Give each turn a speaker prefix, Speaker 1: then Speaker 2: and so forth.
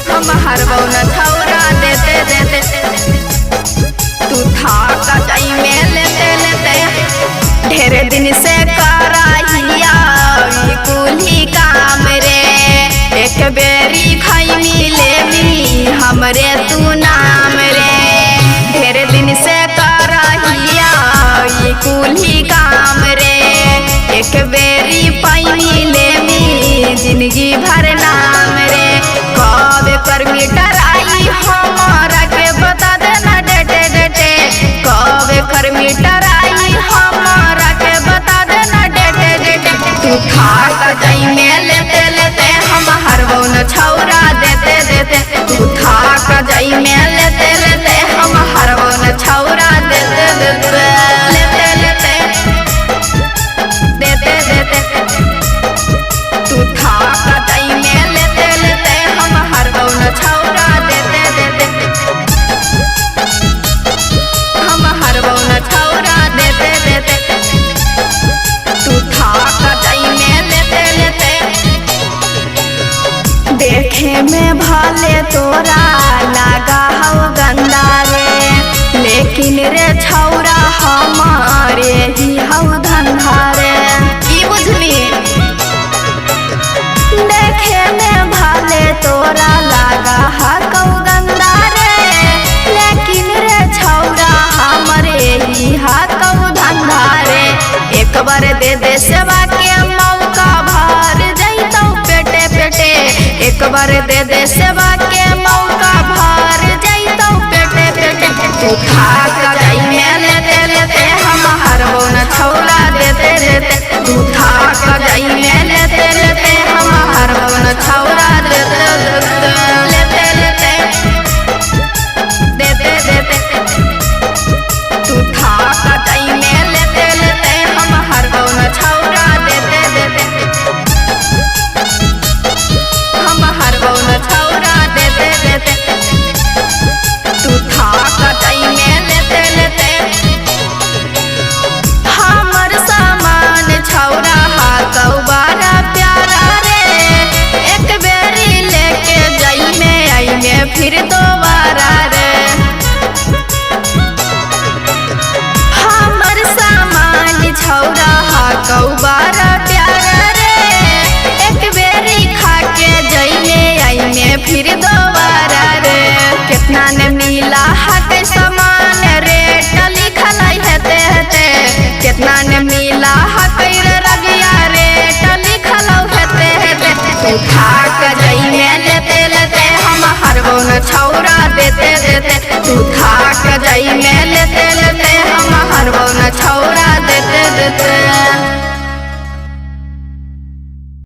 Speaker 1: हम हरबौ न छौरा देते देते तू थाक जाई में लेते लेते ढेर दिन से कराहिया कुली काम रे एक बेरी खैनी लेनी हमरे तू नाम रे ढेर दिन से कराहिया कुली काम रे एक बेरी पैनी लेनी जिंदगी भर नाम रे कब पर मीटर आई हमारा के बता देना डेटे डेटे कब पर मीटर आई हमारा के बता देना डेटे डेटे तू थाक जाई में लेते लेते हम हरबौ न छौरा देते देते तू थाक जाई में लेते लेते हम हरबौ न छौरा देते देते लेते लेते देते देते तू थाक जाई में लेते लेते हम हरबौ न छौरा देते देते हम हरबौ न छौरा देते देते तू थाक जाई में लेते लेते देखे में भले तोरा लगा हौ गंदा रे लेकिन रे छौरा हमारे ही हौ धंधा रे की बुझली देखे में भले तोरा लगा हौ गंदा रे लेकिन रे छौरा हमारे ही हौ धंधा रे एक बार दे दे सेवा के मौका भर जैतौ पेटे पेटे एक बार दे दे सेवा के मौका भर जैतौ पेटे पेटे तू थाक जाई में लेते लेते हम हरबौ न छौरा देते देते तू थाक जाई में लेते लेते हम हरबौ न छौरा देते देते लेते लेते देते देते तू थाक जाई में लेते लेते हम हरबौ न छौरा देते देते हम हरबौ न छौरा देते देते तू थाक जाई में लेते लेते हमर सामान छौरा हाकौ बड़ा प्यारा रे एक बेरी लेके जाई में आई में फिर दोबारा रे हमर सामान छौरा हाकौ बड़ा प्यारा रे एक बेरी खा के जाई में आई में फिर दोबारा रे कितना ने मिला हके सामान रेट लिखल हेते हेते कितना ने मिला हके रगिया रेट लिखल हेते हेते तू थाक जाई में लेते लेते हम हरबौ न छौरा देते देते तू थाक जाई में लेते लेते हम हरबौ न छौरा देते देते